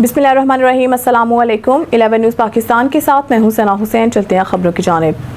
बिस्मिल्लाहिर्रहमानिर्रहीम, अस्सलामुअलैकुम। 11 न्यूज़ पाकिस्तान के साथ मैं हूं सना हुसैन। चलते हैं खबरों की जानिब।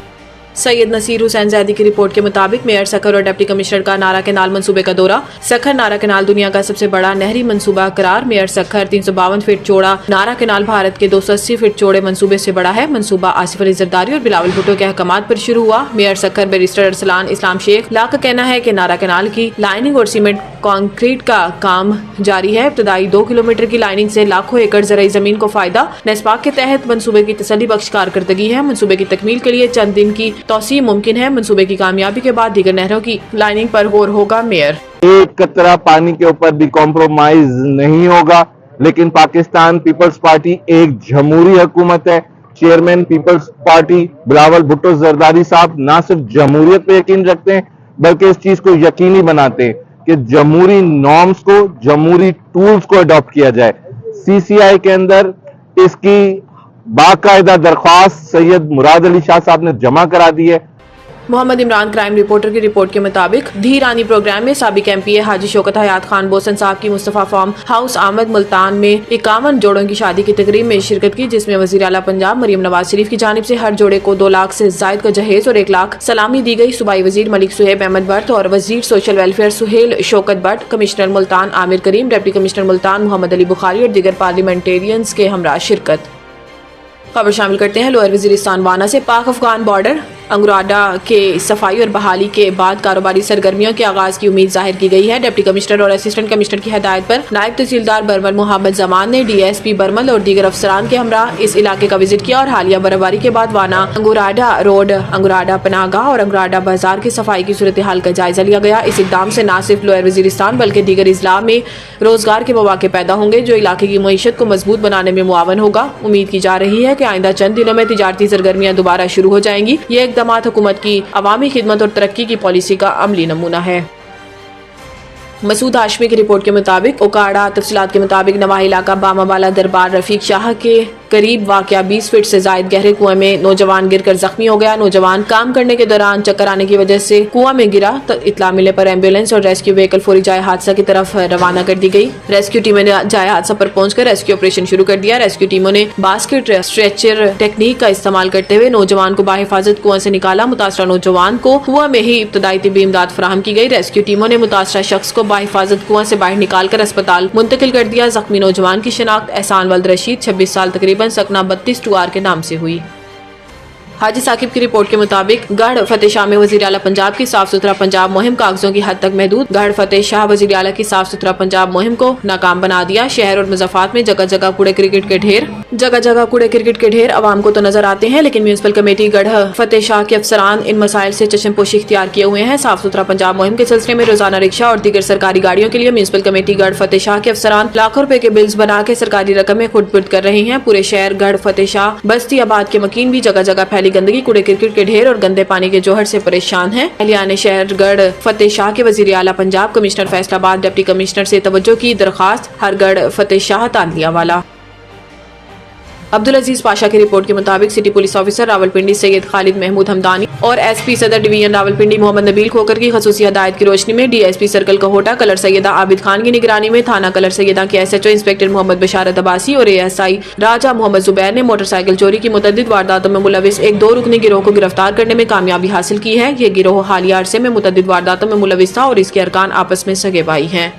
सैयद नसीर हुसैन जैदी की रिपोर्ट के मुताबिक मेयर सखर और डिप्टी कमिश्नर का नारा केनाल मंसूबे का दौरा। सखर नारा केनाल दुनिया का सबसे बड़ा नहरी मंसूबा करार। मेयर सखर 352 फीट चौड़ा नारा केनाल भारत के 280 फीट चौड़े मंसूबे से बड़ा है। मंसूबा आसिफ अली जरदारी और बिलावल भुट्टो के अहकामात पर शुरू हुआ। मेयर सखर बैरिस्टर अरसलान इस्लाम शेख ला का कहना है कि नारा केनाल की लाइनिंग और सीमेंट कंक्रीट का काम जारी है। इब्तदाई 2 किलोमीटर की लाइनिंग से लाखों एकड़ ज़राई जमीन को फायदा। नेस्पाक के तहत मंसूबे की तसल्ली बख्श कारकर्दगी है। मंसूबे की तकमील के लिए चंद दिन की तौसीह मुमकिन है। मंसूबे की कामयाबी के बाद दीगर नहरों की लाइनिंग पर गौर होगा। मेयर एक कतरा पानी के ऊपर भी कॉम्प्रोमाइज नहीं होगा। लेकिन पाकिस्तान पीपल्स पार्टी एक जमहूरी हुकूमत है। चेयरमैन पीपल्स पार्टी बिलावल भुट्टो जरदारी साहब ना सिर्फ जमहूरियत पे यकीन रखते हैं बल्कि इस चीज को यकीनी बनाते हैं कि जमहूरी नॉर्म्स को, जमहूरी टूल्स को अडॉप्ट किया जाए। सीसीआई के अंदर इसकी बाकायदा दरख्वास्त सैयद मुराद अली शाह साहब ने जमा करा दी है। मोहम्मद इमरान क्राइम रिपोर्टर की रिपोर्ट के मुताबिक धीरानी प्रोग्राम में साबिक एमपीए हाजी शौकत हयात खान बोसन साहब की मुस्तफा फार्म हाउस आमद मुल्तान में 51 जोड़ों की शादी की तकरीब में शिरकत की, जिसमें वजीर आला पंजाब मरियम नवाज शरीफ की जानिब से हर जोड़े को 2 लाख से जायद का जहेज और 1 लाख सलामी दी गई। सूबाई वजीर मलिक सुहेब अहमद भट्ट और वजीर social welfare Suhail Shaukat Bhatt, commissioner Multan Aamir Karim, deputy commissioner Multan Mohammad Ali Bukhari और दीगर पार्लियामेंटेरियंस के हमरा शिरकत। खबर शामिल करते हैं लोअर वजीरिस्तान वाना से। पाक अफगान बॉर्डर अंगुराडा के सफाई और बहाली के बाद कारोबारी सरगर्मियों के आगाज की उम्मीद जाहिर की गई है। डिप्टी कमिश्नर और असिस्टेंट कमिश्नर की हदायत पर नायब तहसीलदार बरमल मोहम्मद जमान ने DSP बरमल और दीगर अफसरान के हमरा इस इलाके का विजिट किया और हालिया बर्फबारी के बाद वाना अंगुराडा रोड, अंगुराडा पनाहगाह और अंगुराडा बाजार की सफाई की सूरत हाल का जायजा लिया गया। इस इकदाम से न सिर्फ लोअर वजीरिस्तान बल्कि दीगर इजला में रोजगार के मौके पैदा होंगे, जो इलाके की मईशत को मजबूत बनाने में मुआवन होगा। उम्मीद की जा रही है कि आइंदा चंद दिनों में तिजारती सरगर्मियां दोबारा शुरू हो जाएंगी। ये इकदाम हुकूमत की अवामी खिदमत और तरक्की की पॉलिसी का अमली नमूना है। मसूद हाशमी की रिपोर्ट के मुताबिक ओकाड़ा तफसीलात के मुताबिक नवाही इलाका बामाबाला दरबार रफीक शाह के करीब वाक़या 20 फीट से जायद गहरे कुएं में नौजवान गिरकर जख्मी हो गया। नौजवान काम करने के दौरान चक्कर आने की वजह से कुआं में गिरा। इत्तला मिलने पर एम्बुलेंस और रेस्क्यू व्हीकल फौरी जाए हादसा की तरफ रवाना कर दी गई। रेस्क्यू टीमों ने जाए हादसा पर पहुंचकर रेस्क्यू ऑपरेशन शुरू कर दिया। रेस्क्यू टीमों ने बास्केट स्ट्रेचर टेक्निक का इस्तेमाल करते हुए नौजवान को बाहिफाजत कुआं से निकाला। मुतासरा नौजवान को कुआं में ही इब्तदाई तिब्बी इमदाद फराहम की गई। रेस्क्यू टीमों ने मुतासरा शख्स को बाहिफाजत कुआं से बाहर निकालकर अस्पताल मुंतकिल कर दिया। जख्मी नौजवान की शिनाख्त एहसान वल्द रशीद 26 साल तकरीबन सकना 32 टुआर के नाम से हुई। हाजी साकिब की रिपोर्ट के मुताबिक गढ़ फतेह शाह में वजीर आला पंजाब की साफ सुथरा पंजाब मुहिम कागजों की हद तक महदूद। गढ़ फतेह शाह वजीर आला की साफ सुथरा पंजाब मुहिम को नाकाम बना दिया। शहर और मुज़फ़्फ़रात में जगह जगह कूड़े क्रिकेट के ढेर अवाम को तो नजर आते हैं, लेकिन म्यूनसिपल कमेटी गढ़ फतेह शाह के अफसरान इन मसाइल से चश्मपोशी इख्तियार किए हुए हैं। साफ सुथरा पंजाब मुहिम के सिलसिले में रोजाना रिक्शा और दीगर सरकारी गाड़ियों के लिए म्यूनसिपल कमेटी गढ़ फतेह शाह के अफसरान लाखों रुपए के बिल्स बना के सरकारी रकम में खुर्द कर रहे हैं। पूरे शहर गढ़ फतेह शाह बस्ती आबाद के मकीन भी जगह जगह फैली गंदगी, कूड़े क्रिकेट के ढेर और गंदे पानी के जोहर से परेशान हैं। अहलियाने शहर गढ़ फतेह शाह के वजीर आला Punjab commissioner Faisalabad deputy commissioner से तवज्जो की दरखास्त। हर गढ़ फतेह शाह तालिया वाला। अब्दुल अजीज पाशा की रिपोर्ट के मुताबिक city police officer Rawalpindi Syed Khalid Mahmood Hamdani और SP सदर डिवीजन रावलपिंडी मोहम्मद नबील खोकर की खसूसी हदायत की रोशनी में DSP सर्कल कहोटा कलर सैयदा आबिद खान की निगरानी में थाना कलर सैयदा के SHO इंस्पेक्टर मोहम्मद बशारत अब्बासी और ASI राजा मोहम्मद जुबैर ने मोटरसाइकिल चोरी की मुतअद्दिद वारदातों में मुलविस एक 2 रुकनी गिरोह को गिरफ्तार करने में कामयाबी हासिल की है। ये गिरोह हालिया अरसे में मुतअद्दिद वारदातों में मुलविस था और इसके अरकान आपस में सगे भाई हैं।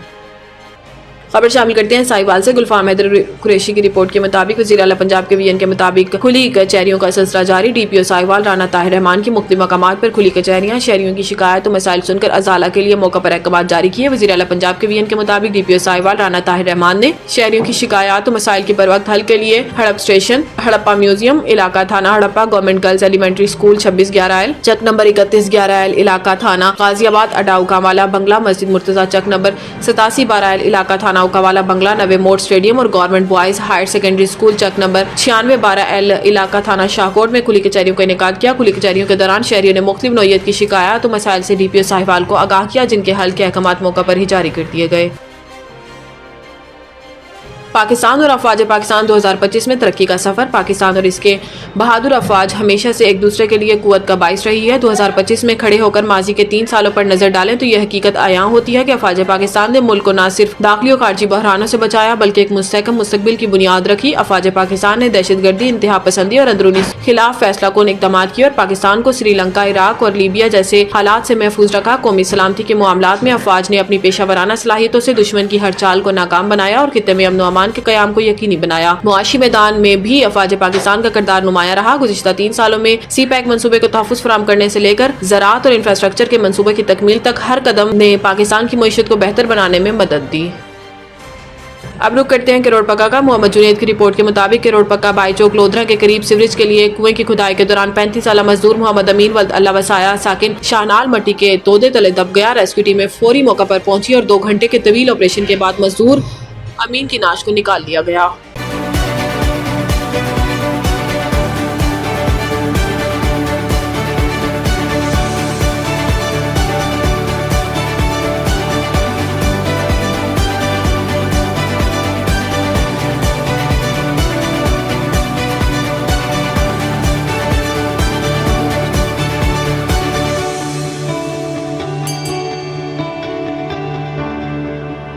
खबर शामिल करते हैं साहिवाल से। गुलफाम हैदर कुरैशी की रिपोर्ट के मुताबिक वज़ीर आला पंजाब के VN के मुताबिक खुली कचहरियों का सिलसिला जारी। DPO साहिवाल राना ताहिर रहमान की मुख्तलिफ मकामात पर खुली कचहरियां। शहरियों की शिकायत और मसाइल सुनकर अजाला के लिए मौका पर अहकाम जारी किए। वज़ीर आला पंजाब के VN के मुताबिक DPO साहिवाल राना ताहिर रहमान ने शहरियों की शिकायत और मसाइल के बर वक्त हल के लिए हड़प स्टेशन, हड़प्पा म्यूजियम इलाका थाना Harappa, government girls elementary school 2611L, Chak number 3111L इलाका थाना गाजियाबाद, अड्डा उकावाला बंगला, मस्जिद मुर्तजा चक नंबर 8712L इलाका थाना उकावाला बंगला, नवे मोड़ स्टेडियम और government boys higher secondary school Chak number 9612L इलाका थाना शाहकोट में खुली कचहरियों का इनेकाद किया। खुली कचहरियों के दौरान शहरियों ने मुख्तलिफ नौइयत की शिकायत और मसाइल से DPO साहिवाल को आगाह किया, जिनके हल के अहकाम मौका पर ही जारी कर दिए गए। पाकिस्तान और अफवाज पाकिस्तान 2025 में तरक्की का सफर। पाकिस्तान और इसके बहादुर अफवाज हमेशा से एक दूसरे के लिए कुव्वत का बाइस रही है। 2025 में खड़े होकर माजी के 3 सालों पर नजर डालें तो यह हकीकत आयां होती है कि अफवाज पाकिस्तान ने मुल्क को न सिर्फ दाखिली और खारजी बहरानों से बचाया बल्कि एक मुस्तहकम मुस्तकबिल की बुनियाद रखी। अफवाज पाकिस्तान ने दहशतगर्दी, इंतहा पसंदी और अंदरूनी खिलाफ फैसला कौन इक़दाम किए और पाकिस्तान को श्रीलंका, इराक और लीबिया जैसे हालात से महफूज रखा। कौमी सलामती के मामलात में अफवाज ने अपनी पेशा वराना सलाहियतों से दुश्मन की हर चाल को नाकाम बनाया और खित्ते में अमन व अमान के कयाम को यकीनी बनाया। मुआशी मैदान में भी अफवाज पाकिस्तान का किरदार नुमाया रहा। गुज़िश्ता 3 सालों में CPEC मंसूबे को तहफ़्फ़ुज़ फराहम करने से लेकर ज़राअत और इंफ्रास्ट्रक्चर के मंसूबे की तकमील तक हर कदम ने पाकिस्तान की मईशत को बेहतर बनाने में मदद दी। अब रुक करते हैं किरोड़ पक्का का। मोहम्मद जुनैद की रिपोर्ट के मुताबिक किरोड़ पक्का बाईचौक लोधरा के करीब सीवरेज के लिए कुएं की खुदाई के दौरान 35 साला मजदूर मोहम्मद अमीन वल्द अल्लाह वसाया साकिन शाहनाल मट्टी के तोदे तले दब गया। रेस्क्यू टीम में फौरी मौका पर पहुंची और 2 घंटे के तवील ऑपरेशन के बाद मजदूर अमीन की नाश को निकाल लिया गया।